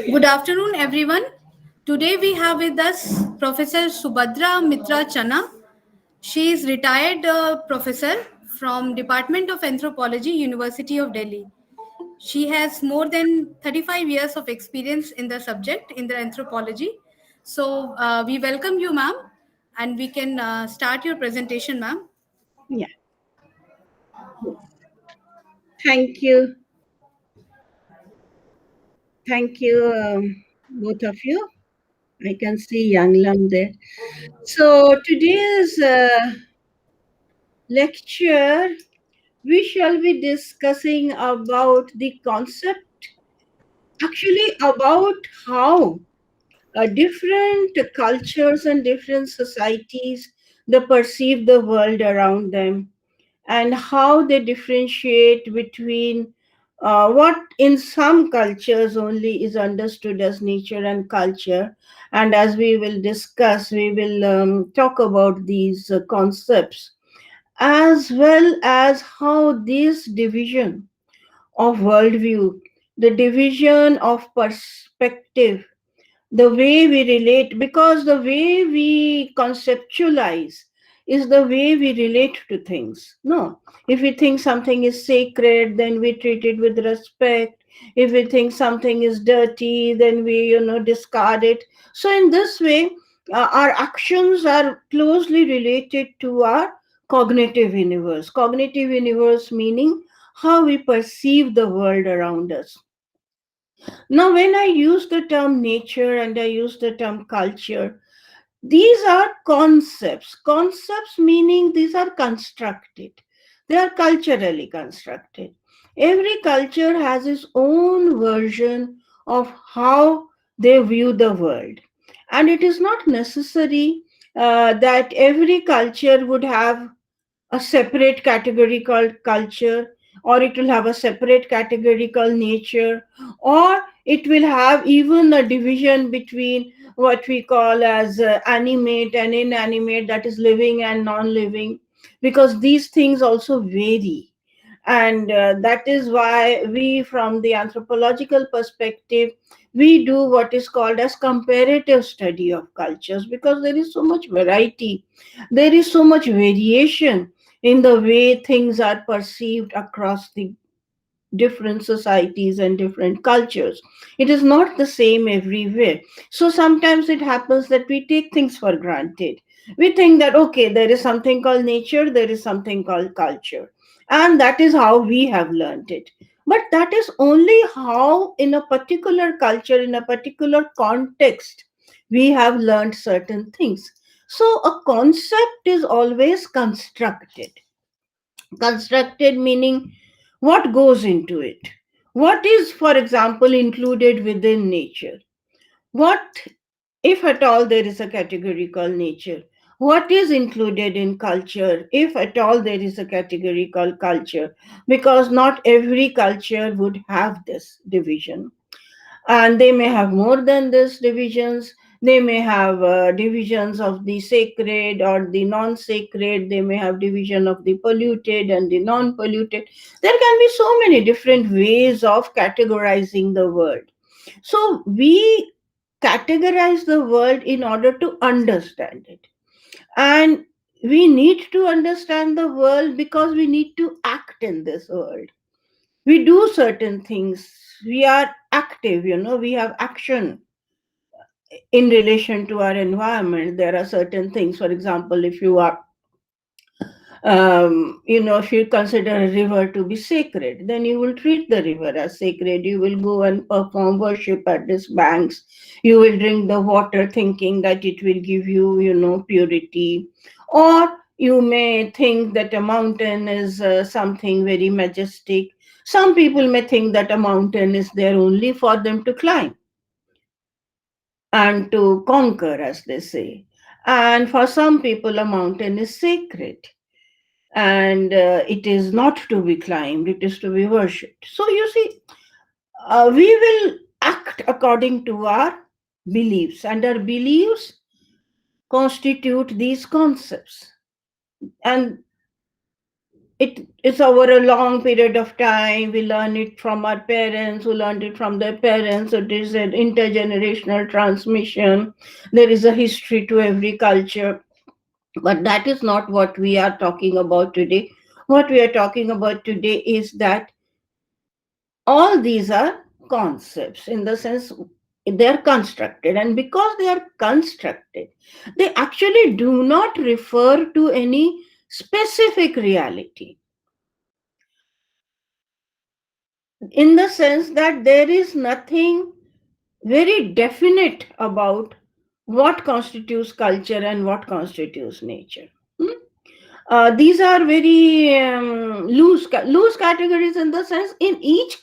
Good afternoon, everyone. Today we have with us Professor Subhadra Mitra Chana. She is retired professor from Department of Anthropology, University of Delhi. She has more than 35 years of experience in the subject in the anthropology. So we welcome you, ma'am, and we can start your presentation, ma'am. Yeah. Thank you. Thank you, both of you. I can see Young Lam there. So today's lecture, we shall be discussing about the concept, actually about how different cultures and different societies they perceive the world around them, and how they differentiate between what in some cultures only is understood as nature and culture. And as we will discuss, we will talk about these concepts, as well as how this division of worldview, the division of perspective, the way we relate, because the way we conceptualize is the way we relate to things. No, if we think something is sacred, then we treat it with respect. If we think something is dirty, then we discard it. So in this way, our actions are closely related to our cognitive universe, meaning how we perceive the world around us. Now, when I use the term nature and I use the term culture, these are concepts. Concepts meaning these are constructed, they are culturally constructed. Every culture has its own version of how they view the world. And it is not necessary that every culture would have a separate category called culture, or it will have a separate category called nature, or it will have even a division between what we call as animate and inanimate, that is living and non-living, because these things also vary. And that is why we, from the anthropological perspective, we do what is called as comparative study of cultures, because there is so much variety, there is so much variation in the way things are perceived across the different societies and different cultures. It is not the same everywhere. So sometimes it happens that we take things for granted. We think that, okay, there is something called nature, there is something called culture, and that is how we have learned it. But that is only how, in a particular culture, in a particular context, we have learned certain things. So a concept is always constructed. Constructed meaning what goes into it. What is, for example, included within nature? What, if at all, there is a category called nature? What is included in culture, if at all there is a category called culture? Because not every culture would have this division, and they may have more than this divisions. They may have divisions of the sacred or the non-sacred. They may have division of the polluted and the non-polluted. There can be so many different ways of categorizing the world. So we categorize the world in order to understand it, and we need to understand the world because we need to act in this world. We do certain things, we are active, we have action in relation to our environment. There are certain things, for example, if you are if you consider a river to be sacred, then you will treat the river as sacred. You will go and perform worship at its banks. You will drink the water thinking that it will give you, purity. Or you may think that a mountain is something very majestic. Some people may think that a mountain is there only for them to climb and to conquer, as they say. And for some people, a mountain is sacred, and it is not to be climbed, it is to be worshipped. So you see, we will act according to our beliefs, and our beliefs constitute these concepts. And it It's over a long period of time. We learn it from our parents, who learned it from their parents. So it is an intergenerational transmission. There is a history to every culture. But that is not what we are talking about today. What we are talking about today is that all these are concepts, in the sense they are constructed, and because they are constructed, they actually do not refer to any specific reality, in the sense that there is nothing very definite about what constitutes culture and what constitutes nature. Hmm? These are very loose categories, in the sense in each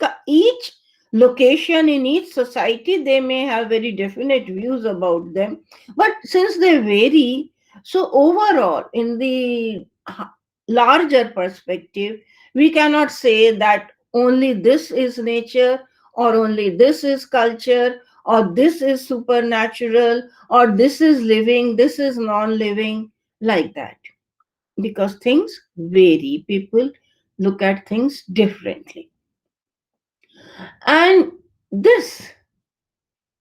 location, in each society, they may have very definite views about them, but since they vary, so overall in the larger perspective, we cannot say that only this is nature, or only this is culture, or this is supernatural, or this is living, this is non-living, like that, because things vary. People look at things differently. And this,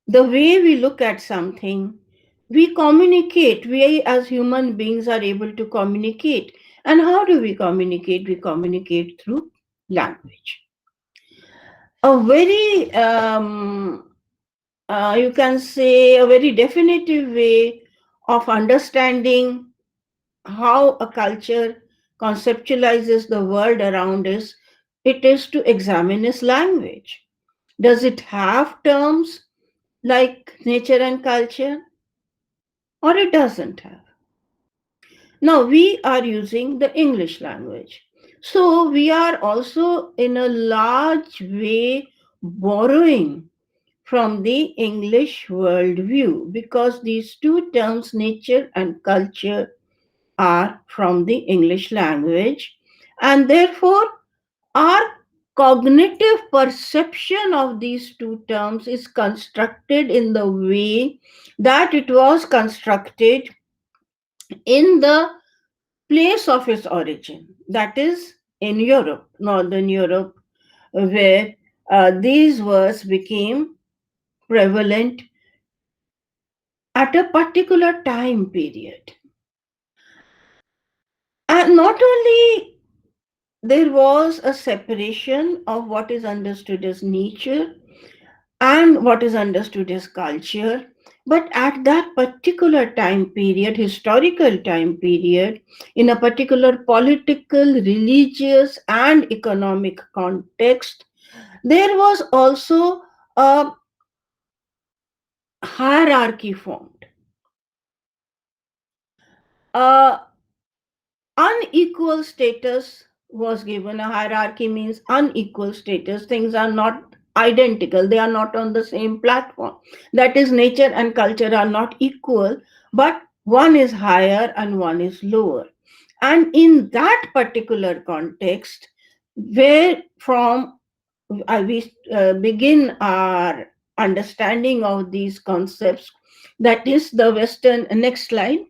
the way we look at something, we communicate. We as human beings are able to communicate. And how do we communicate? We communicate through language. A very, you can say, a very definitive way of understanding how a culture conceptualizes the world around us, it is to examine its language. Does it have terms like nature and culture, or it doesn't have? Now we are using the English language. So we are also in a large way borrowing from the English worldview, because these two terms, nature and culture, are from the English language, and therefore our cognitive perception of these two terms is constructed in the way that it was constructed in the place of its origin, that is in Europe, Northern Europe, where these words became prevalent at a particular time period. And not only there was a separation of what is understood as nature and what is understood as culture, but at that particular time period, historical time period, in a particular political, religious, and economic context, there was also a hierarchy formed. A unequal status was given. A hierarchy means unequal status. Things are not identical, they are not on the same platform. That is, nature and culture are not equal, but one is higher and one is lower. And in that particular context, where from we begin our understanding of these concepts, that is the Western, next slide,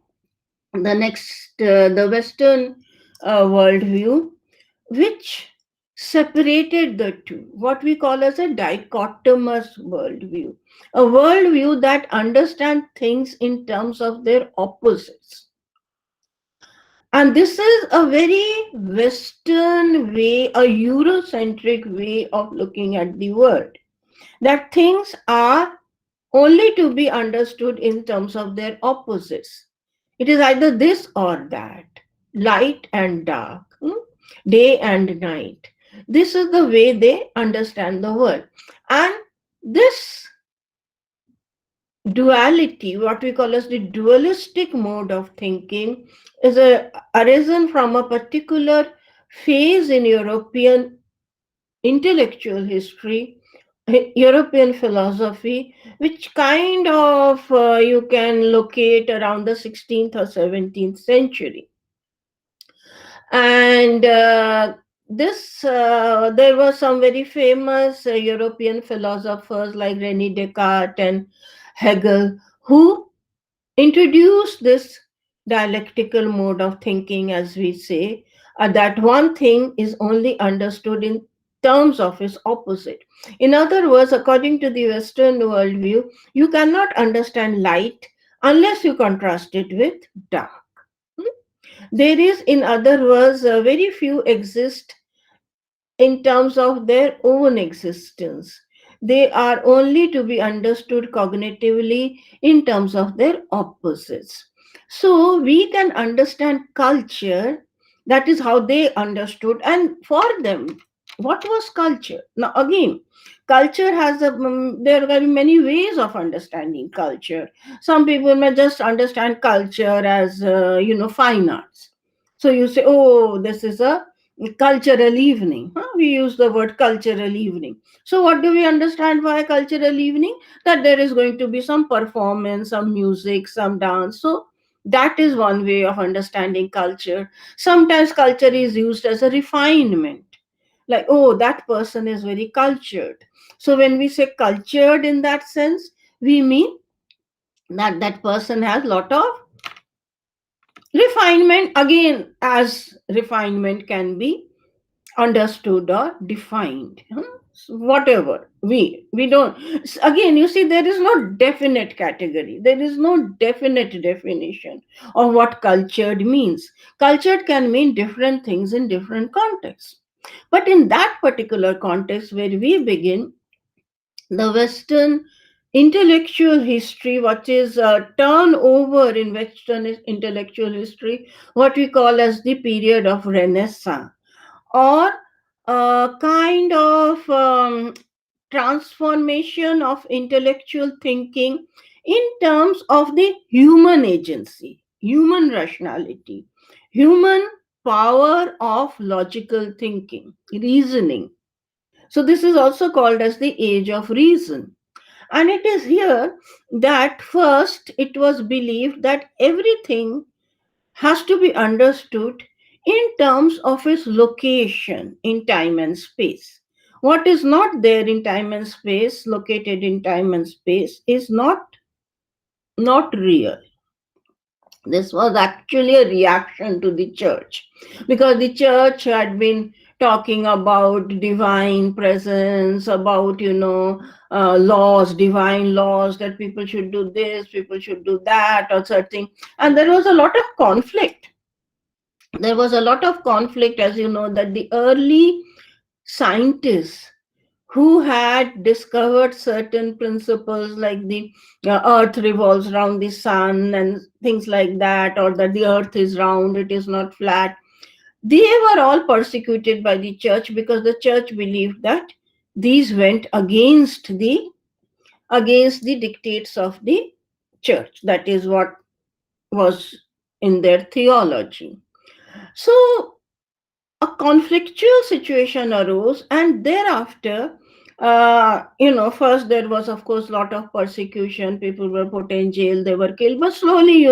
the Western worldview, which separated the two, what we call as a dichotomous worldview, a worldview that understands things in terms of their opposites. And this is a very Western way, a Eurocentric way of looking at the world, that things are only to be understood in terms of their opposites. It is either this or that, light and dark, day and night. This is the way they understand the world. And this duality, what we call as the dualistic mode of thinking, is arisen from a particular phase in European intellectual history, European philosophy, which kind of you can locate around the 16th or 17th century. And there were some very famous European philosophers like René Descartes and Hegel, who introduced this dialectical mode of thinking, as we say, that one thing is only understood in terms of its opposite. In other words, according to the Western worldview, you cannot understand light unless you contrast it with dark. Hmm? There is, in other words, very few exist in terms of their own existence. They are only to be understood cognitively in terms of their opposites. So we can understand culture, that is how they understood, and for them, what was culture? Now, again, culture has there are very many ways of understanding culture. Some people may just understand culture as, fine arts. So you say, oh, this is a cultural evening. Huh? We use the word cultural evening. So what do we understand by cultural evening? That there is going to be some performance, some music, some dance. So that is one way of understanding culture. Sometimes culture is used as a refinement, like, oh, that person is very cultured. So when we say cultured in that sense, we mean that that person has lot of refinement, again, as refinement can be understood or defined. So whatever, we don't, again, you see, there is no definite category, there is no definite definition of what cultured means. Cultured can mean different things in different contexts, but in that particular context where we begin, the Western intellectual history, what is turnover in Western intellectual history, what we call as the period of Renaissance, or a kind of transformation of intellectual thinking in terms of the human agency, human rationality, human power of logical thinking, reasoning. So, this is also called as the age of reason. And it is here that first it was believed that everything has to be understood in terms of its location in time and space. What is not there in time and space, located in time and space, is not real. This was actually a reaction to the church, because the church had been talking about divine presence, about, laws, divine laws, that people should do this, people should do that, or certain. And there was a lot of conflict. There was a lot of conflict, as you know, that the early scientists who had discovered certain principles, like the earth revolves around the sun and things like that, or that the earth is round, it is not flat, they were all persecuted by the church, because the church believed that these went against the dictates of the church. That is what was in their theology. So a conflictual situation arose, and thereafter, first there was, of course, a lot of persecution, people were put in jail, they were killed, but slowly,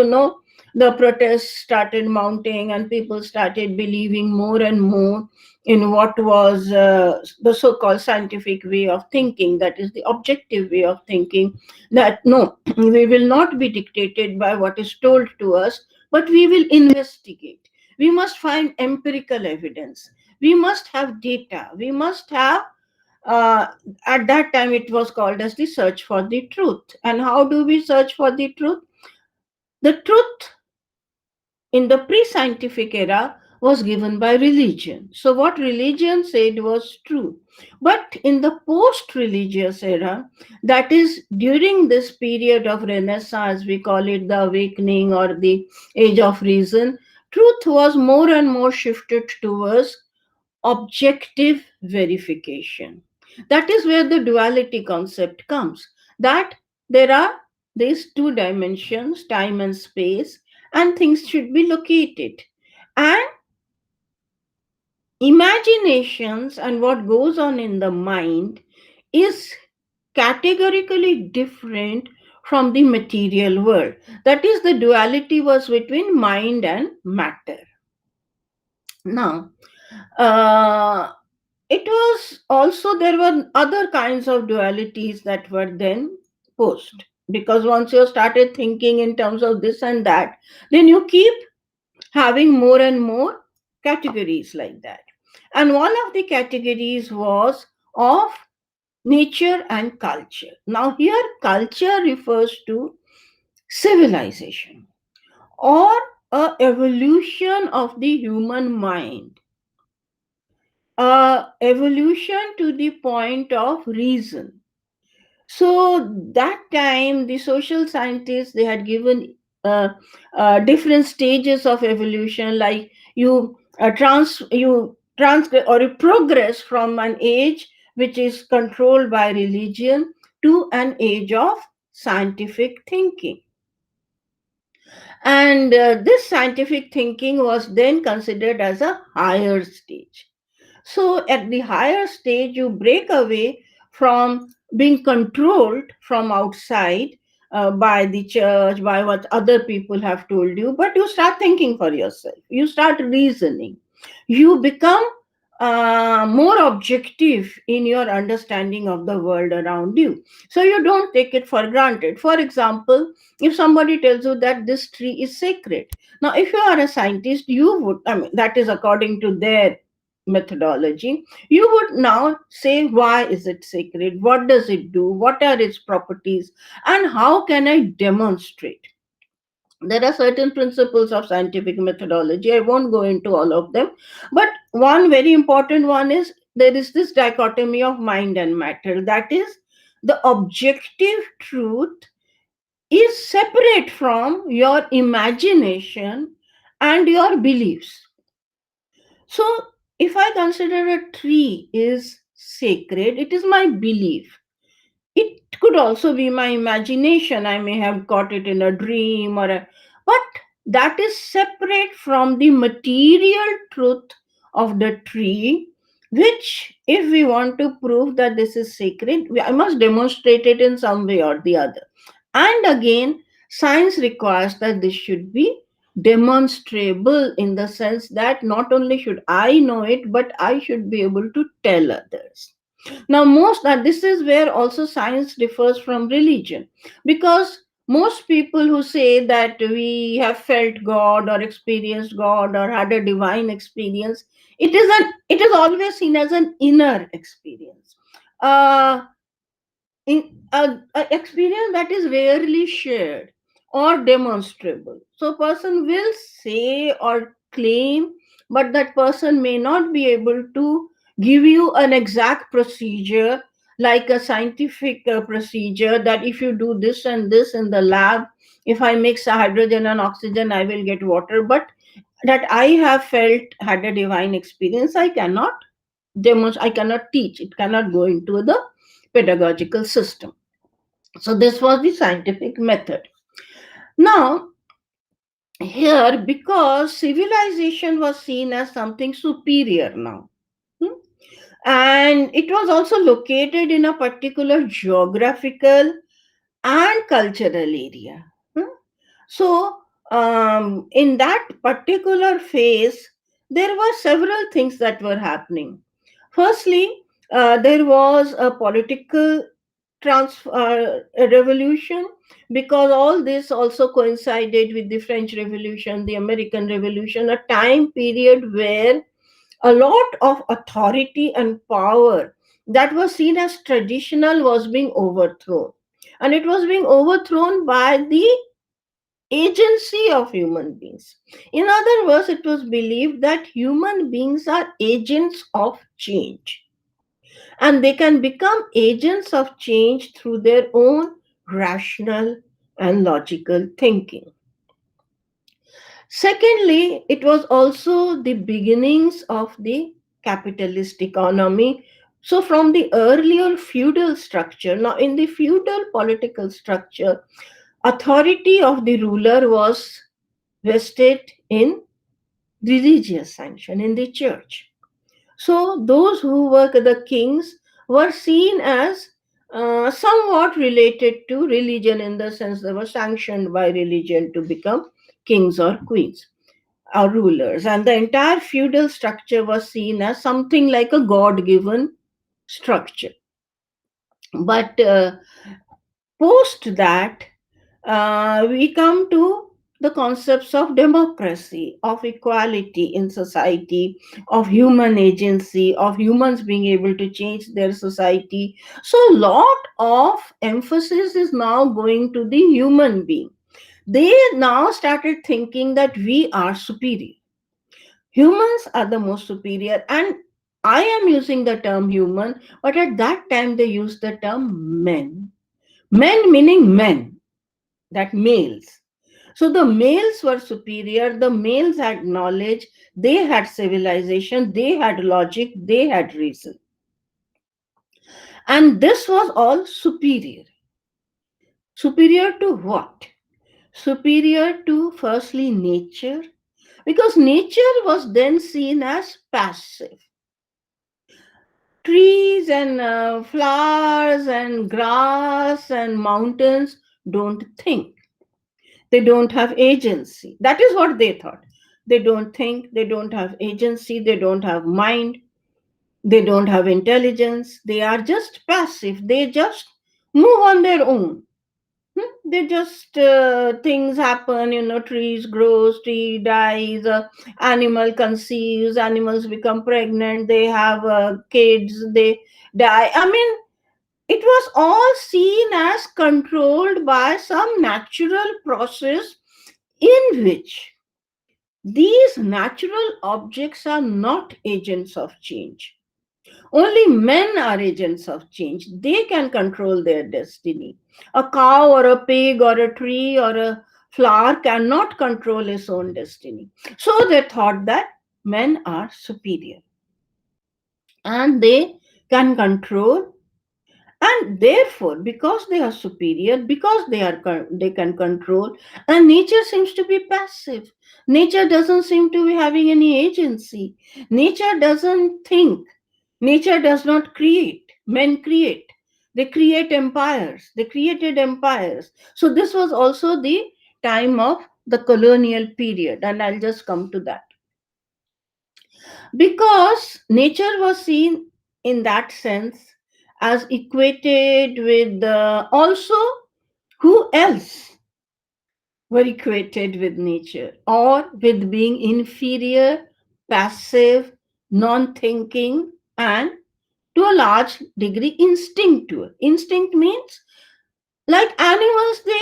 the protests started mounting, and people started believing more and more in what was the so-called scientific way of thinking, that is the objective way of thinking, that no, we will not be dictated by what is told to us, but we will investigate. We must find empirical evidence. We must have data. We must have, uh, at that time, it was called as the search for the truth. And how do we search for the truth? The truth in the pre scientific era was given by religion. So, what religion said was true. But in the post religious era, that is during this period of Renaissance, we call it the awakening or the age of reason, truth was more and more shifted towards objective verification. That is where the duality concept comes, that there are these two dimensions, time and space, and things should be located. And imaginations and what goes on in the mind is categorically different from the material world. That is, the duality was between mind and matter. Now, uh, it was also, there were other kinds of dualities that were then posed, because once you started thinking in terms of this and that, then you keep having more and more categories like that. And one of the categories was of nature and culture. Now, here, culture refers to civilization or a evolution of the human mind, evolution to the point of reason. So that time, the social scientists, they had given uh, different stages of evolution, like you or you progress from an age which is controlled by religion to an age of scientific thinking. And this scientific thinking was then considered as a higher stage. So, at the higher stage, you break away from being controlled from outside by the church, by what other people have told you, but you start thinking for yourself. You start reasoning. You become more objective in your understanding of the world around you. So, you don't take it for granted. For example, if somebody tells you that this tree is sacred, now, if you are a scientist, you would, I mean, that is according to their methodology, you would now say, why is it sacred? What does it do? What are its properties? And how can I demonstrate? There are certain principles of scientific methodology. I won't go into all of them. But one very important one is there is this dichotomy of mind and matter. That is, the objective truth is separate from your imagination and your beliefs. So, if I consider a tree is sacred, it is my belief. It could also be my imagination. I may have got it in a dream but that is separate from the material truth of the tree, which, if we want to prove that this is sacred, I must demonstrate it in some way or the other. And again, science requires that this should be demonstrable in the sense that not only should I know it, but I should be able to tell others. Now, most that this is where also science differs from religion, because most people who say that we have felt God or experienced God or had a divine experience, it is always seen as an inner experience. Uh, a experience that is rarely shared or demonstrable. So, person will say or claim, but that person may not be able to give you an exact procedure, like a scientific procedure, that if you do this and this in the lab, if I mix a hydrogen and oxygen, I will get water. But that I have felt, had a divine experience, I cannot demonstrate, I cannot teach, it cannot go into the pedagogical system. So this was the scientific method. Now, here, because civilization was seen as something superior now, and it was also located in a particular geographical and cultural area. So, in that particular phase, there were several things that were happening. Firstly, there was a political a revolution, because all this also coincided with the French Revolution, the American Revolution, a time period where a lot of authority and power that was seen as traditional was being overthrown. And it was being overthrown by the agency of human beings. In other words, it was believed that human beings are agents of change, and they can become agents of change through their own rational and logical thinking. Secondly, it was also the beginnings of the capitalist economy. So, from the earlier feudal structure, now in the feudal political structure, authority of the ruler was vested in religious sanction in the church. So those who were the kings were seen as somewhat related to religion, in the sense they were sanctioned by religion to become kings or queens or rulers. And the entire feudal structure was seen as something like a God given structure. But post that, we come to the concepts of democracy, of equality in society, of human agency, of humans being able to change their society. So, lot of emphasis is now going to the human being. They now started thinking that we are superior. Humans are the most superior, and I am using the term human, but at that time they used the term men. Men meaning men, that males. So the males were superior, the males had knowledge, they had civilization, they had logic, they had reason. And this was all superior. Superior to what? Superior to firstly nature, because nature was then seen as passive. Trees and flowers and grass and mountains don't think. They don't have agency. That is what they thought. They don't think, they don't have agency, they don't have mind, they don't have intelligence. They are just passive. They just move on their own. They just things happen, trees grows, tree dies, animal conceives, animals become pregnant, they have kids, they die. I mean, it was all seen as controlled by some natural process in which these natural objects are not agents of change. Only men are agents of change. They can control their destiny. A cow or a pig or a tree or a flower cannot control its own destiny. So they thought that men are superior and they can control, and therefore because they are superior, because they can control, and nature seems to be passive. Nature doesn't seem to be having any agency. Nature doesn't think. Nature does not create. Men create. They create empires. They created empires. So this was also the time of the colonial period, and I'll just come to that. Because nature was seen in that sense as equated with also who else were equated with nature or with being inferior, passive, non thinking, and to a large degree instinctual. Instinct means like animals, they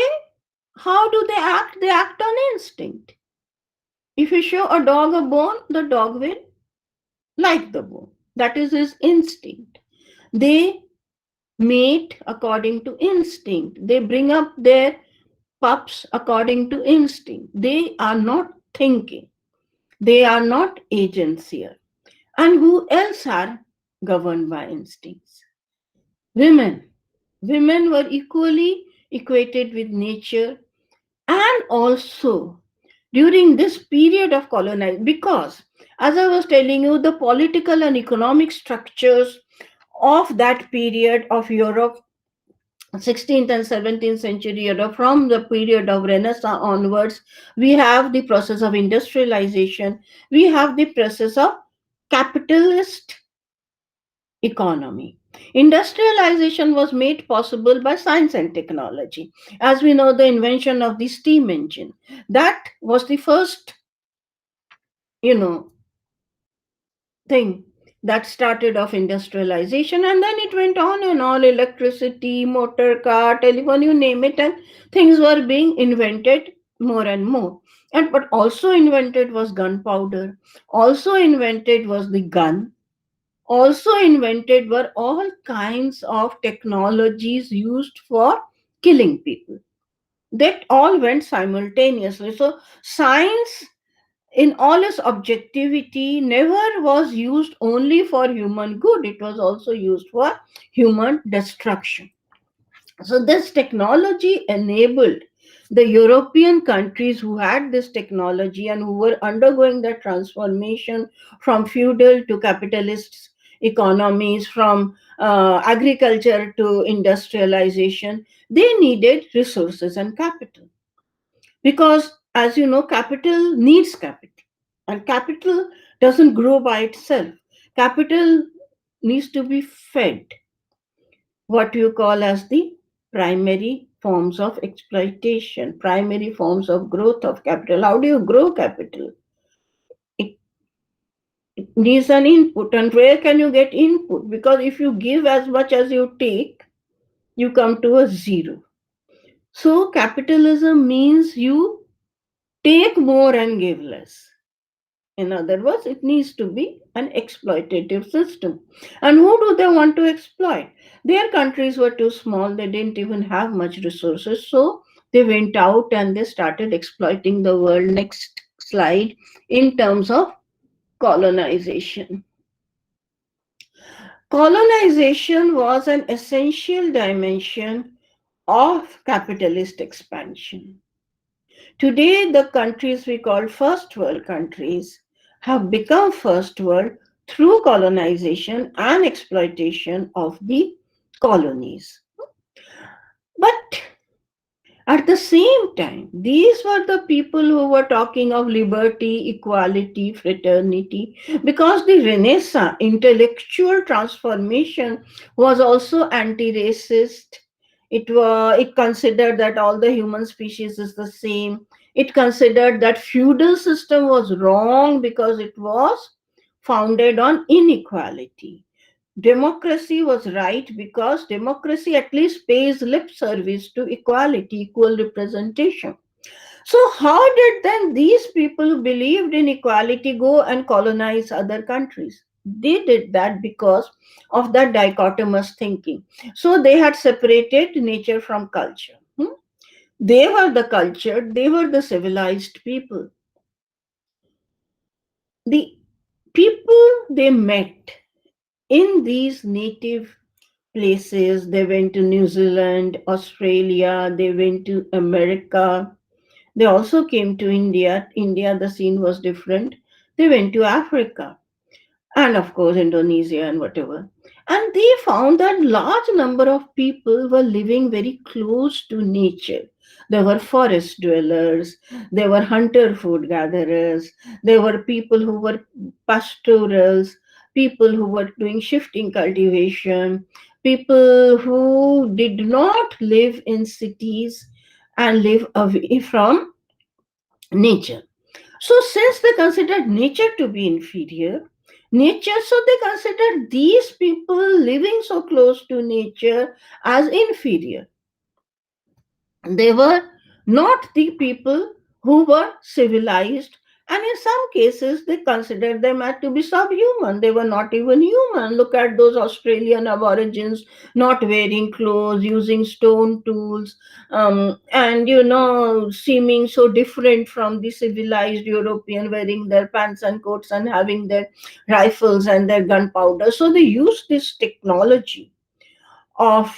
how do they act? They act on instinct. If you show a dog a bone, the dog will like the bone. That is his instinct. They mate according to instinct. They bring up their pups according to instinct. They are not thinking. They are not agents here. And who else are governed by instincts? Women. Women were equally equated with nature, and also during this period of colonization, because as I was telling you, the political and economic structures of that period of Europe, 16th and 17th century Europe, from the period of Renaissance onwards, we have the process of industrialization, we have the process of capitalist economy. Industrialization was made possible by science and technology. As we know, the invention of the steam engine, that was the first, you know, thing that started off industrialization, and then it went on and all, electricity, motor car, telephone, you name it, and things were being invented more and more. And but also invented was gunpowder, also invented was the gun, also invented were all kinds of technologies used for killing people. That all went simultaneously. So science in all its objectivity never was used only for human good, it was also used for human destruction. So this technology enabled the European countries who had this technology and who were undergoing the transformation from feudal to capitalist economies, from agriculture to industrialization. They needed resources and capital, because as you know, capital needs capital, and capital doesn't grow by itself. Capital needs to be fed, what you call as the primary forms of exploitation, primary forms of growth of capital. How do you grow capital? It needs an input. And where can you get input? Because if you give as much as you take, you come to a zero. So capitalism means you take more and give less. In other words, it needs to be an exploitative system. And who do they want to exploit? Their countries were too small, they didn't even have much resources. So they went out and they started exploiting the world. Next slide, in terms of colonization. Colonization was an essential dimension of capitalist expansion. Today, the countries we call first world countries have become first world through colonization and exploitation of the colonies. But at the same time, these were the people who were talking of liberty, equality, fraternity, because the Renaissance intellectual transformation was also anti-racist. It considered that all the human species is the same. It considered that feudal system was wrong because it was founded on inequality. Democracy was right because democracy at least pays lip service to equality, equal representation. So, how did then these people who believed in equality go and colonize other countries? They did that because of that dichotomous thinking. So, they had separated nature from culture. They were the cultured, they were the civilized people. The people they met in these native places, they went to New Zealand, Australia, they went to America, they also came to India. India, the scene was different. They went to Africa and, of course, Indonesia and whatever. And they found that large number of people were living very close to nature. There were forest dwellers, there were hunter food gatherers, there were people who were pastorals, people who were doing shifting cultivation, people who did not live in cities and live away from nature. So, since they considered nature to be inferior, so they considered these people living so close to nature as inferior. They were not the people who were civilized, and in some cases, they considered them as to be subhuman. They were not even human. Look at those Australian Aborigines not wearing clothes, using stone tools, and seeming so different from the civilized European, wearing their pants and coats and having their rifles and their gunpowder. So they used this technology of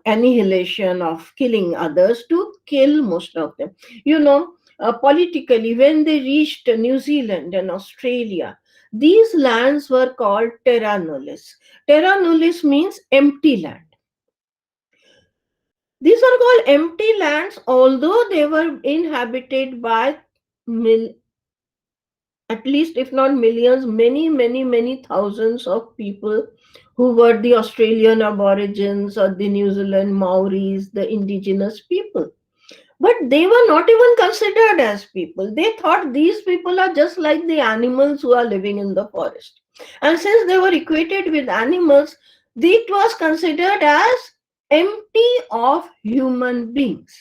annihilation, of killing others, to kill most of them. Politically, when they reached New Zealand and Australia, these lands were called terra nullius. Terra nullius means empty land. These are called empty lands, although they were inhabited by at least, if not millions, many, many, many thousands of people who were the Australian Aborigines or the New Zealand Maoris, the indigenous people. But they were not even considered as people. They thought these people are just like the animals who are living in the forest. And since they were equated with animals, it was considered as empty of human beings.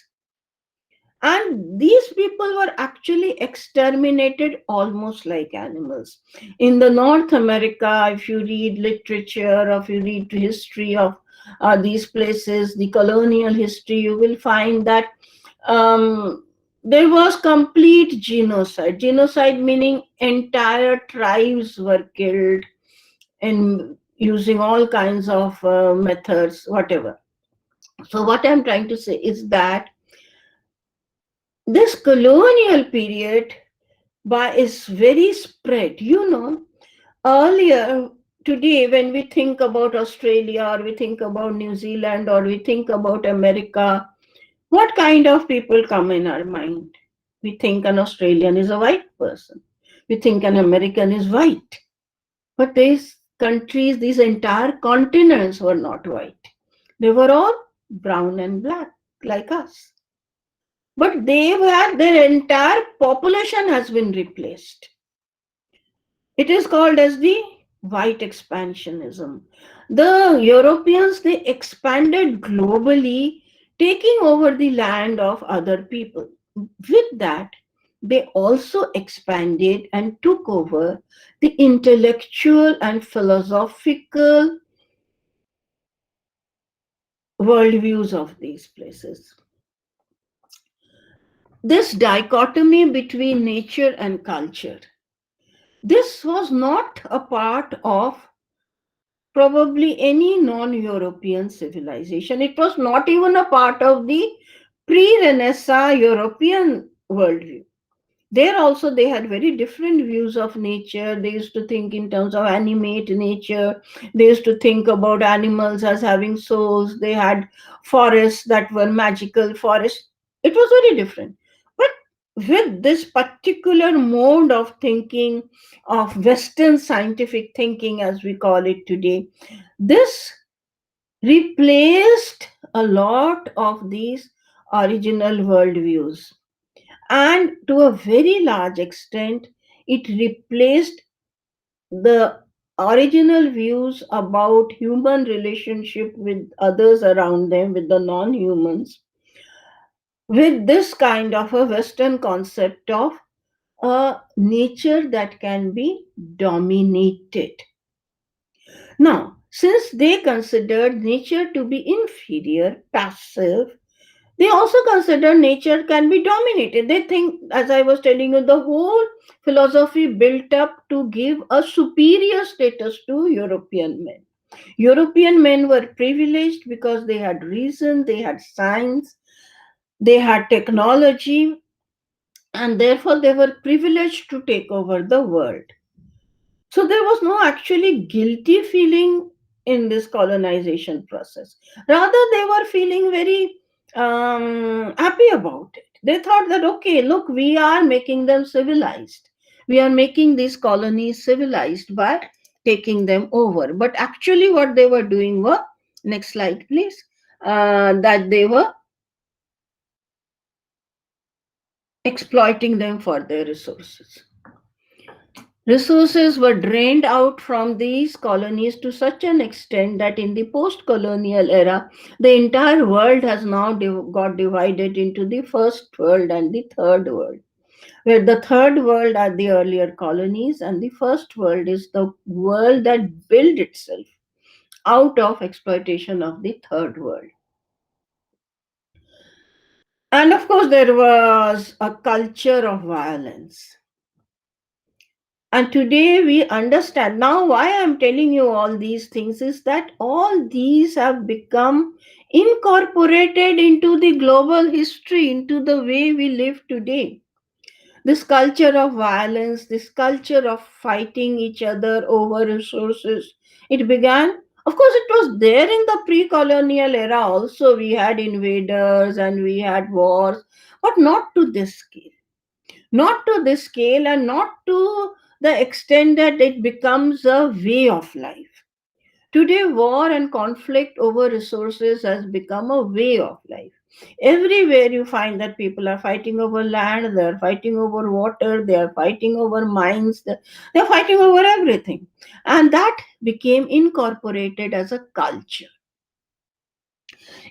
And these people were actually exterminated almost like animals. In the North America, if you read literature, or if you read history of these places, the colonial history, you will find that there was complete genocide. Genocide meaning entire tribes were killed in using all kinds of methods, whatever. So what I'm trying to say is that this colonial period is very spread. Earlier, today, when we think about Australia, or we think about New Zealand, or we think about America, what kind of people come in our mind? We think an Australian is a white person. We think an American is white. But these countries, these entire continents were not white. They were all brown and black. like us. But they've had their entire population has been replaced. It is called as the white expansionism. The Europeans, they expanded globally, taking over the land of other people. With that, they also expanded and took over the intellectual and philosophical worldviews of these places. This dichotomy between nature and culture, this was not a part of probably any non-European civilization. It was not even a part of the pre-Renaissance European worldview. There also they had very different views of nature. They used to think in terms of animate nature. They used to think about animals as having souls. They had forests that were magical forests. It was very different. But with this particular mode of thinking, of Western scientific thinking, as we call it today, this replaced a lot of these original worldviews, and to a very large extent it replaced the original views about human relationship with others around them, with the non-humans, with this kind of a Western concept of a nature that can be dominated. Now, since they considered nature to be inferior, passive, they also consider nature can be dominated. They think, as I was telling you, the whole philosophy built up to give a superior status to European men. European men were privileged because they had reason, they had science, they had technology, and therefore they were privileged to take over the world. So there was no actually guilty feeling in this colonization process. Rather, they were feeling very happy about it. They thought that, okay, look, we are making them civilized. We are making these colonies civilized by taking them over. But actually, what they were doing were, next slide, please, that they were exploiting them for their resources. Resources were drained out from these colonies to such an extent that in the post colonial era, the entire world has now got divided into the first world and the third world, where the third world are the earlier colonies, and the first world is the world that built itself out of exploitation of the third world. And of course, there was a culture of violence. And today we understand. Now, why I'm telling you all these things is that all these have become incorporated into the global history, into the way we live today. This culture of violence, this culture of fighting each other over resources, it began. Of course, it was there in the pre colonial era also. We had invaders and we had wars, but not to this scale, not to this scale, and not to the extent that it becomes a way of life. Today, war and conflict over resources has become a way of life. Everywhere you find that people are fighting over land, they are fighting over water, they are fighting over mines, they are fighting over everything. And that became incorporated as a culture.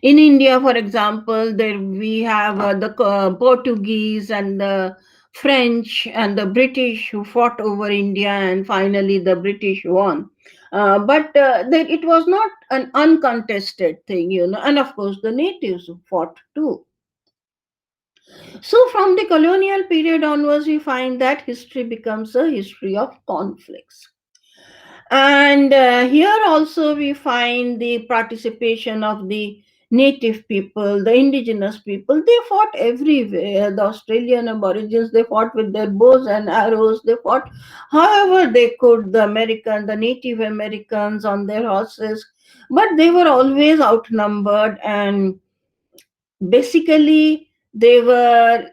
In India, for example, there we have the Portuguese and the French and the British who fought over India, and finally the British won. But it was not an uncontested thing, you know, and of course the natives fought too. So, from the colonial period onwards, we find that history becomes a history of conflicts. And here also we find the participation of the native people, the indigenous people. They fought everywhere. The Australian Aborigines, they fought with their bows and arrows. They fought however they could. The Native Americans on their horses. But they were always outnumbered, and basically they were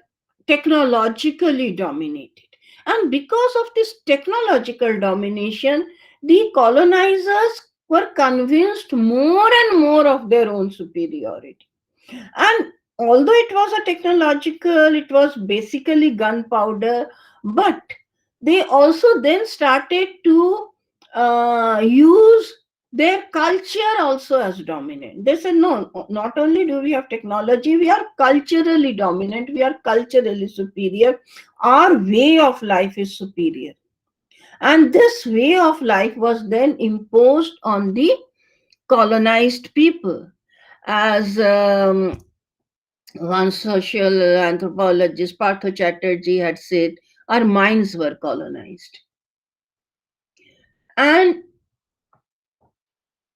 technologically dominated. And because of this technological domination, the colonizers were convinced more and more of their own superiority. And although it was a technological, it was basically gunpowder, but they also then started to use their culture also as dominant. They said, no, not only do we have technology, we are culturally dominant, we are culturally superior, our way of life is superior. And this way of life was then imposed on the colonized people. As one social anthropologist, Partha Chatterjee, had said, our minds were colonized. And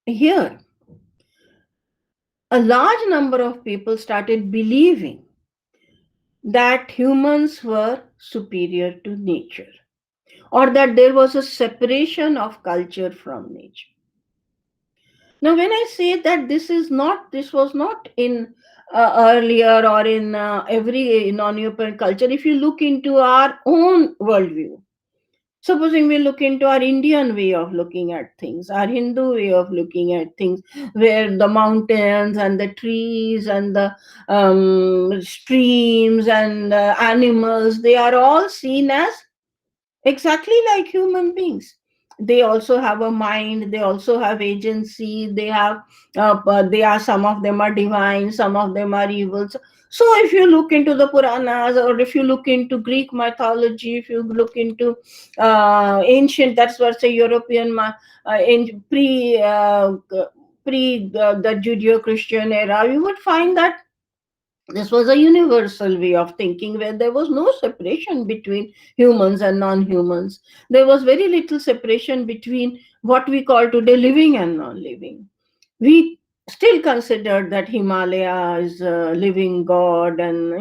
here, a large number of people started believing that humans were superior to nature, or that there was a separation of culture from nature. Now, when I say that this was not in earlier or in every non-European culture, if you look into our own worldview, supposing we look into our Indian way of looking at things, our Hindu way of looking at things, where the mountains and the trees and the streams and animals, they are all seen as exactly like human beings. They also have a mind, they also have agency, they have they are, some of them are divine, some of them are evil. So if you look into the Puranas, or if you look into Greek mythology, if you look into ancient, that's what say European in pre the Judeo-Christian era, you would find that this was a universal way of thinking, where there was no separation between humans and non-humans. There was very little separation between what we call today living and non-living. We still considered that Himalaya is a living god, and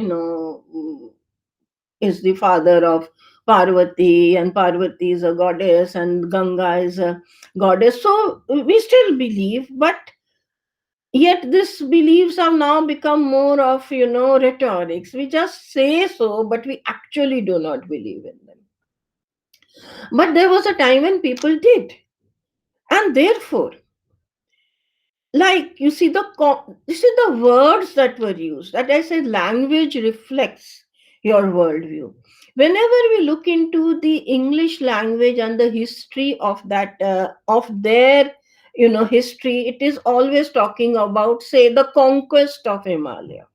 is the father of Parvati, and Parvati is a goddess, and Ganga is a goddess. So we still believe, but yet these beliefs have now become more of rhetorics. We just say so, but we actually do not believe in them. But there was a time when people did, and therefore, like, you see the words that were used, that I said language reflects your worldview. Whenever we look into the English language and the history of that of their history, it is always talking about, say, the conquest of Himalaya.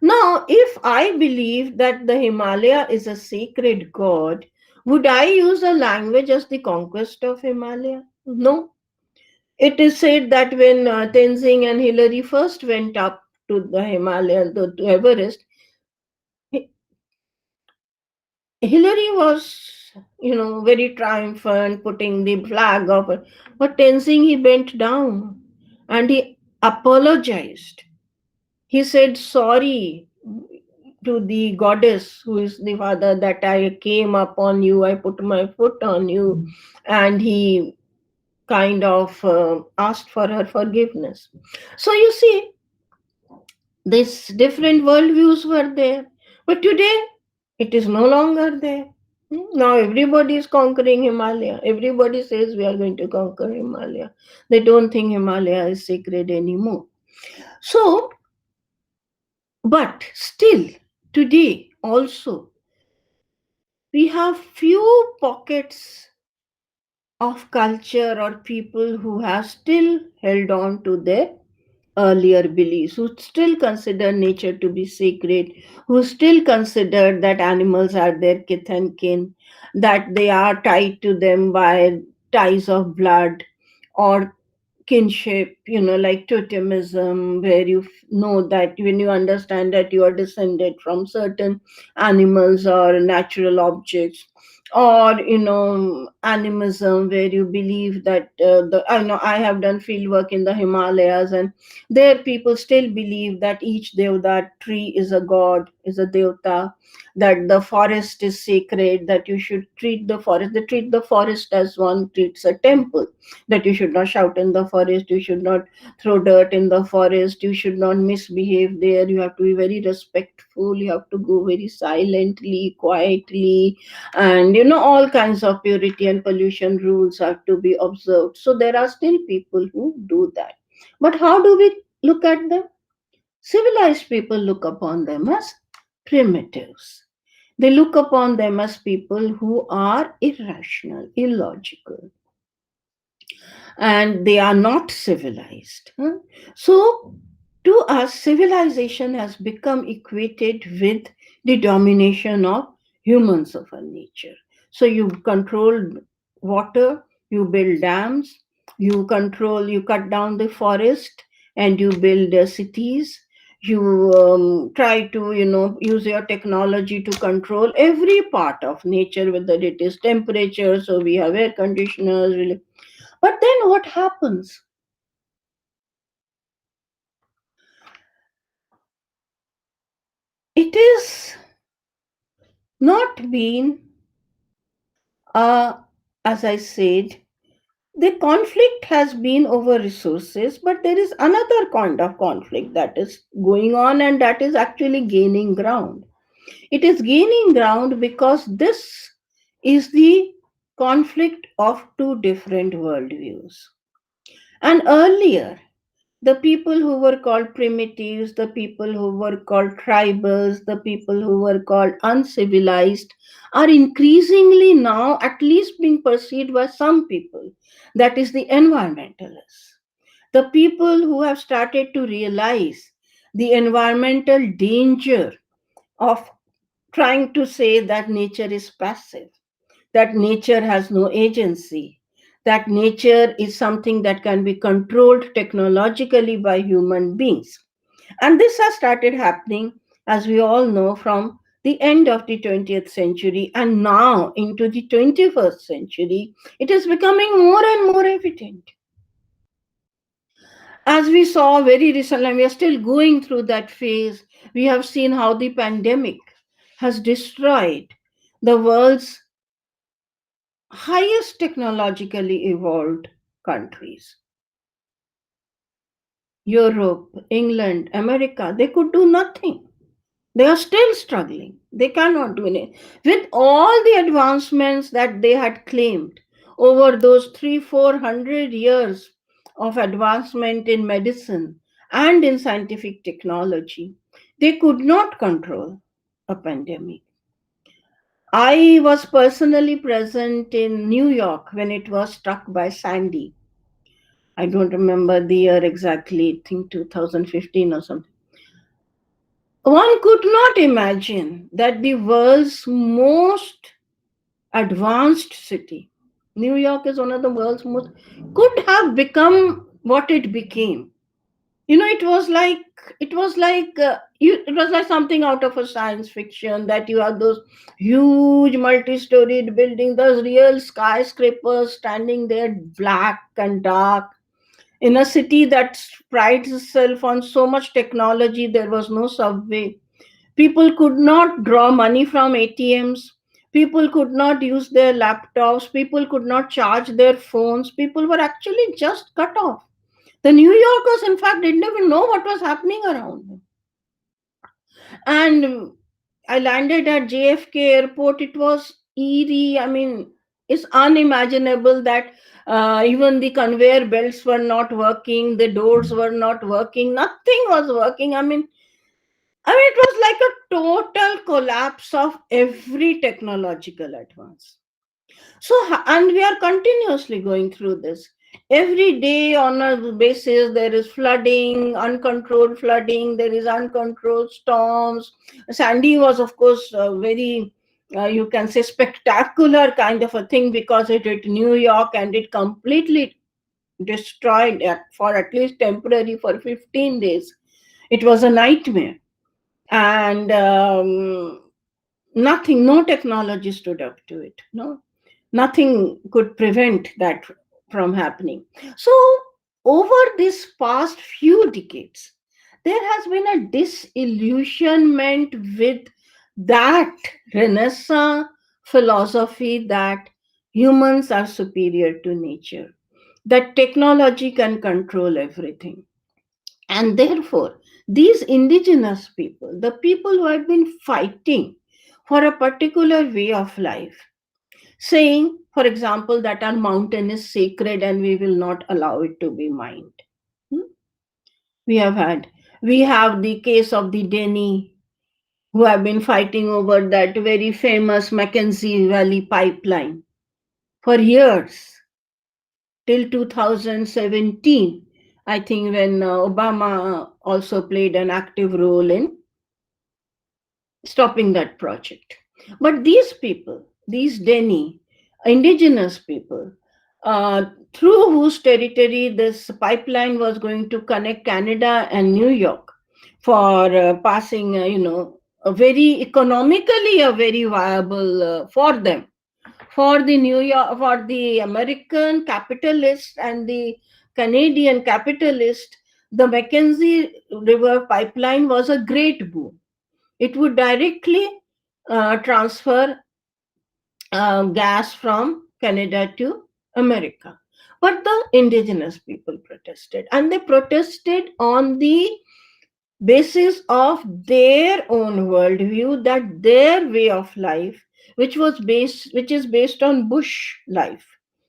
Now, if I believe that the Himalaya is a sacred god, would I use a language as the conquest of Himalaya? No. It is said that when Tenzing and Hillary first went up to the Himalaya, to Everest, Hillary was, very triumphant, putting the flag up. But Tenzing, he bent down and he apologized. He said sorry to the goddess who is the father, that I came upon you, I put my foot on you, and he kind of asked for her forgiveness. So you see, these different worldviews were there, but today it is no longer there. Now everybody is conquering Himalaya. Everybody says we are going to conquer Himalaya. They don't think Himalaya is sacred anymore. So, but still, today also, we have few pockets of culture or people who have still held on to their earlier beliefs, who still consider nature to be sacred, who still consider that animals are their kith and kin, that they are tied to them by ties of blood or kinship, like totemism, where you know that when you understand that you are descended from certain animals or natural objects, or animism, where you believe that I know I have done field work in the Himalayas, and there people still believe that each devta tree is a god, is a devta, that the forest is sacred, that you should treat the forest, they treat the forest as one treats a temple, that you should not shout in the forest, you should not throw dirt in the forest, you should not misbehave there, you have to be very respectful, you have to go very silently, quietly, and all kinds of purity and pollution rules have to be observed. So there are still people who do that. But how do we look at them? Civilized people look upon them as primitives. They look upon them as people who are irrational, illogical, and they are not civilized. So, to us, civilization has become equated with the domination of humans over nature. So, you control water, you build dams, you cut down the forest, and you build cities. You try to, use your technology to control every part of nature, whether it is temperature. So we have air conditioners, but then what happens? It is not been, uh, as I said, the conflict has been over resources, but there is another kind of conflict that is going on, and that is actually gaining ground. It is gaining ground because this is the conflict of two different worldviews. And earlier, the people who were called primitives, the people who were called tribals, the people who were called uncivilized, are increasingly now at least being perceived by some people. That is the environmentalists. The people who have started to realize the environmental danger of trying to say that nature is passive, that nature has no agency, that nature is something that can be controlled technologically by human beings. And this has started happening, as we all know, from the end of the 20th century and now into the 21st century. It is becoming more and more evident. As we saw very recently, and we are still going through that phase, we have seen how the pandemic has destroyed the world's highest technologically evolved countries. Europe, England, America, they could do nothing. They are still struggling. They cannot do it. With all the advancements that they had claimed over those 300-400 years of advancement in medicine and in scientific technology, they could not control a pandemic. I was personally present in New York when it was struck by Sandy. I don't remember the year exactly, I think 2015 or something. One could not imagine that the world's most advanced city, New York is one of the world's most, could have become what it became. It was like something out of a science fiction, that you have those huge multi-storied buildings, those real skyscrapers standing there black and dark in a city that prides itself on so much technology. There was no subway. People could not draw money from ATMs. People could not use their laptops. People could not charge their phones. People were actually just cut off. The New Yorkers, in fact, didn't even know what was happening around them. And I landed at JFK airport. It was eerie. I mean, it's unimaginable that even the conveyor belts were not working, the doors were not working, nothing was working. It was like a total collapse of every technological advance. So, and we are continuously going through this. Every day on a basis, there is flooding, uncontrolled flooding, there is uncontrolled storms. Sandy was, of course, very, you can say, spectacular kind of a thing, because it hit New York and it completely destroyed it for at least temporary for 15 days. It was a nightmare. And nothing, no technology stood up to it. No, nothing could prevent that from happening. So, over this past few decades, there has been a disillusionment with that Renaissance philosophy that humans are superior to nature, that technology can control everything. And therefore, these indigenous people, the people who have been fighting for a particular way of life, saying, for example, that our mountain is sacred and we will not allow it to be mined. Hmm? We have had We have the case of the Denny, who have been fighting over that very famous Mackenzie Valley pipeline for years, till 2017, I think, when Obama also played an active role in stopping that project. But these people, these Denny, indigenous people, through whose territory this pipeline was going to connect Canada and New York for passing, a very economically a very viable for them, for the New York, for the American capitalist and the Canadian capitalist. The Mackenzie River pipeline was a great boon. It would directly transfer gas from Canada to America. But the indigenous people protested, and they protested on the basis of their own worldview, that their way of life, which is based on bush life.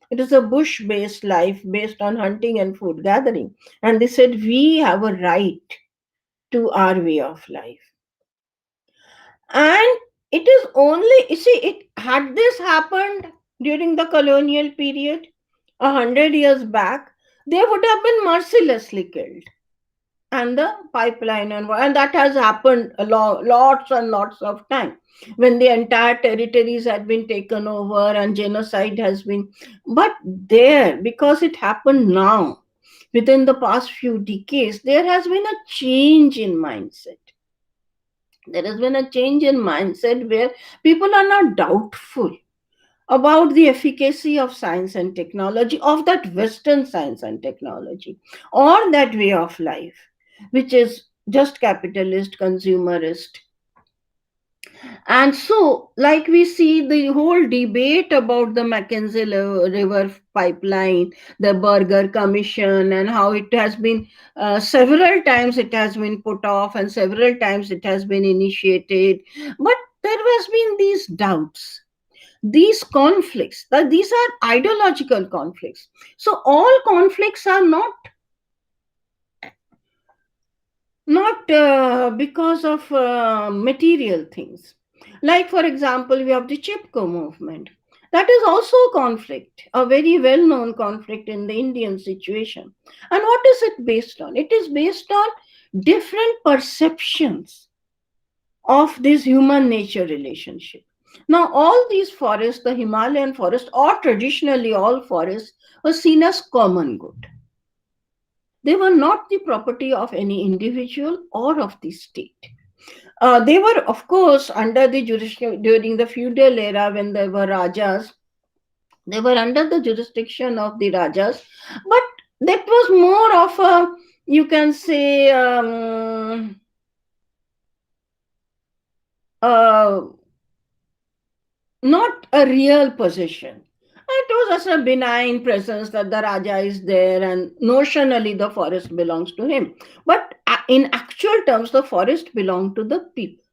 It is a bush based life based on hunting and food gathering. And they said, we have a right to our way of life. And it is only, you see, it had this happened during the colonial period 100 years back, they would have been mercilessly killed. And the pipeline, and that has happened a lot, lots and lots of time, when the entire territories had been taken over and genocide has been. But there, because it happened now, within the past few decades, there has been a change in mindset. There has been a change in mindset where people are not doubtful about the efficacy of science and technology, of that Western science and technology, or that way of life, which is just capitalist, consumerist. And so, like we see the whole debate about the Mackenzie River pipeline, the Burger Commission, and how it has been several times it has been put off, and several times it has been initiated. But there has been these doubts, these conflicts, that these are ideological conflicts. So all conflicts are not because of material things. Like, for example, we have the Chipko movement. That is also a conflict, a very well known conflict in the Indian situation. And what is it based on? It is based on different perceptions of this human nature relationship. Now, all these forests, the Himalayan forest, or traditionally all forests, were seen as common good. They were not the property of any individual or of the state. They were, of course, under the jurisdiction during the feudal era, when there were Rajas. They were under the jurisdiction of the Rajas, but that was more of a, you can say, uh, not a real possession. It was just a benign presence that the Raja is there and notionally the forest belongs to him. But in actual terms, the forest belonged to the people.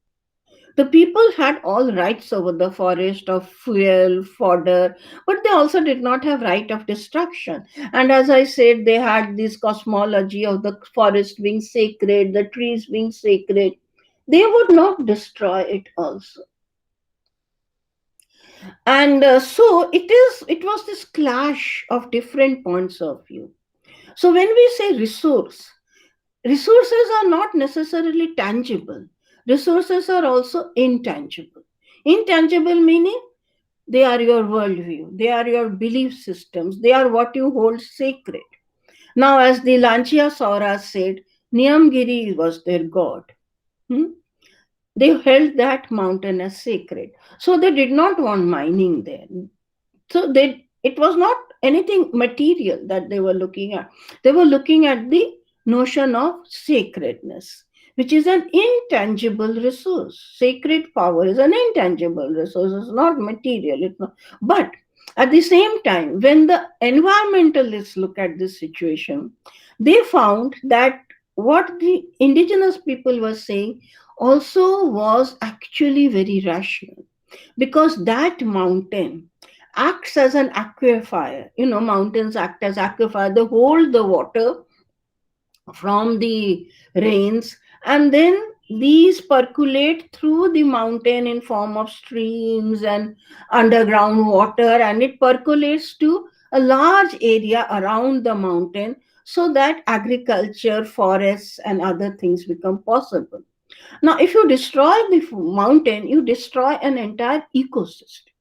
The people had all rights over the forest, of fuel, fodder, but they also did not have right of destruction. And as I said, they had this cosmology of the forest being sacred, the trees being sacred. They would not destroy it also. And so it was this clash of different points of view. So when we say resources are not necessarily tangible. Resources are also intangible. Intangible meaning they are your worldview, they are your belief systems, they are what you hold sacred. Now, as the Lanchia Sauras said, Niyamgiri was their god. Hmm? They held that mountain as sacred. So they did not want mining there. So it was not anything material that they were looking at. They were looking at the notion of sacredness, which is an intangible resource. Sacred power is an intangible resource, it's not material. It's not. But at the same time, when the environmentalists look at this situation, they found that what the indigenous people were saying also was actually very rational, because that mountain acts as an aquifer. Mountains act as aquifer. They hold the water from the rains, and then these percolate through the mountain in form of streams and underground water, and it percolates to a large area around the mountain, so that agriculture, forests and other things become possible. Now if you destroy the mountain, you destroy an entire ecosystem.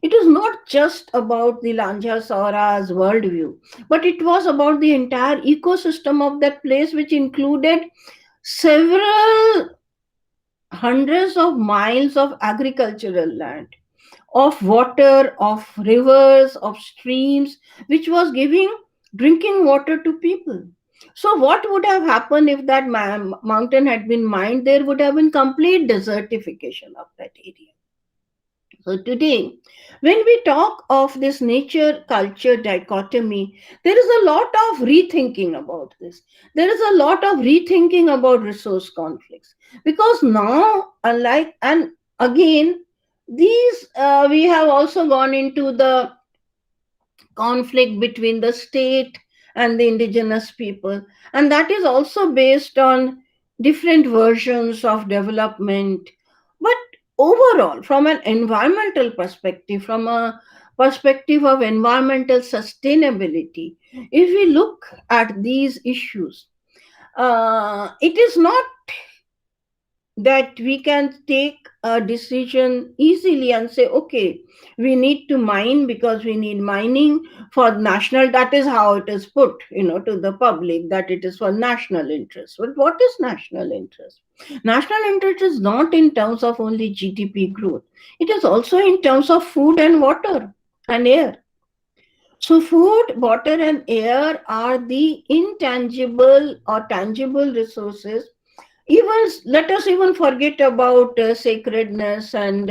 It is not just about the Lanjasaura's worldview, but it was about the entire ecosystem of that place, which included several hundreds of miles of agricultural land, of water, of rivers, of streams, which was giving drinking water to people. So, what would have happened if that mountain had been mined? There would have been complete desertification of that area. So today, when we talk of this nature culture dichotomy, there is a lot of rethinking about this. There is a lot of rethinking about resource conflicts, because now, unlike, and again, these we have also gone into the conflict between the state and the indigenous people, and that is also based on different versions of development. But overall, from an environmental perspective, from a perspective of environmental sustainability, if we look at these issues, it is not that we can take a decision easily and say, okay, we need to mine because we need mining for national, that is how it is put, to the public, that it is for national interest. But what is national interest? National interest is not in terms of only GDP growth, it is also in terms of food and water and air. So food, water and air are the intangible or tangible resources. Even let us even forget about sacredness and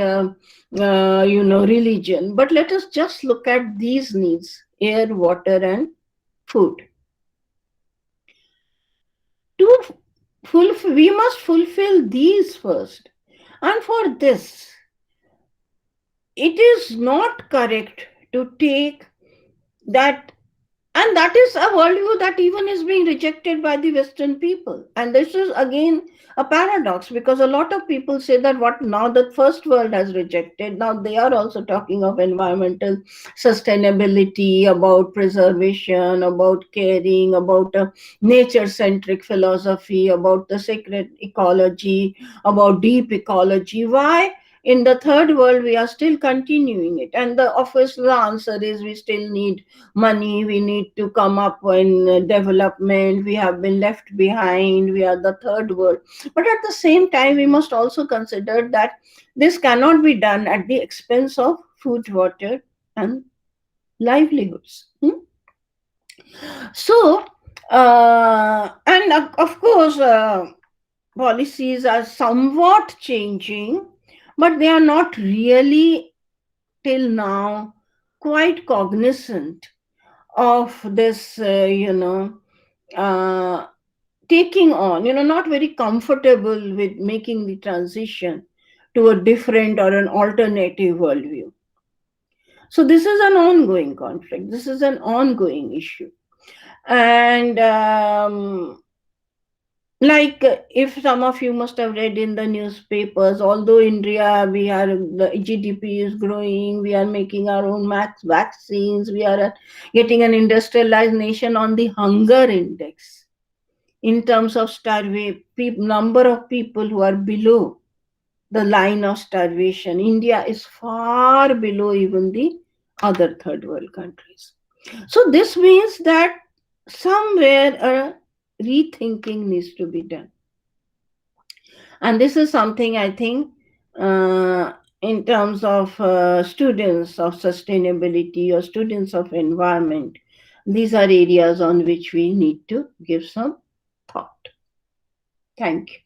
religion, but let us just look at these needs: air, water and food. To we must fulfill these first, and for this it is not correct to take that. And that is a worldview that even is being rejected by the Western people. And this is again a paradox, because a lot of people say that what now the first world has rejected, now they are also talking of environmental sustainability, about preservation, about caring, about a nature centric philosophy, about the sacred ecology, about deep ecology. Why? In the third world, we are still continuing it. And the obvious answer is we still need money, we need to come up in development, we have been left behind, we are the third world. But at the same time, we must also consider that this cannot be done at the expense of food, water and livelihoods. So and of course, policies are somewhat changing, but they are not really till now quite cognizant of this, uh, taking on, not very comfortable with making the transition to a different or an alternative worldview. So this is an ongoing conflict. This is an ongoing issue. And like if some of you must have read in the newspapers, although India, we are, the GDP is growing, we are making our own max vaccines, we are getting an industrialized nation, on the hunger index, in terms of number of people who are below the line of starvation, India is far below even the other third world countries. So this means that somewhere a rethinking needs to be done. And this is something I think, in terms of students of sustainability or students of environment, these are areas on which we need to give some thought. Thank you.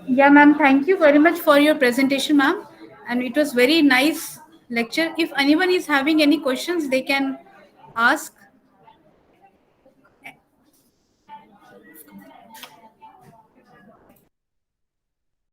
Yeah, ma'am. Thank you very much for your presentation, ma'am. and it was very nice lecture. If anyone is having any questions, they can ask.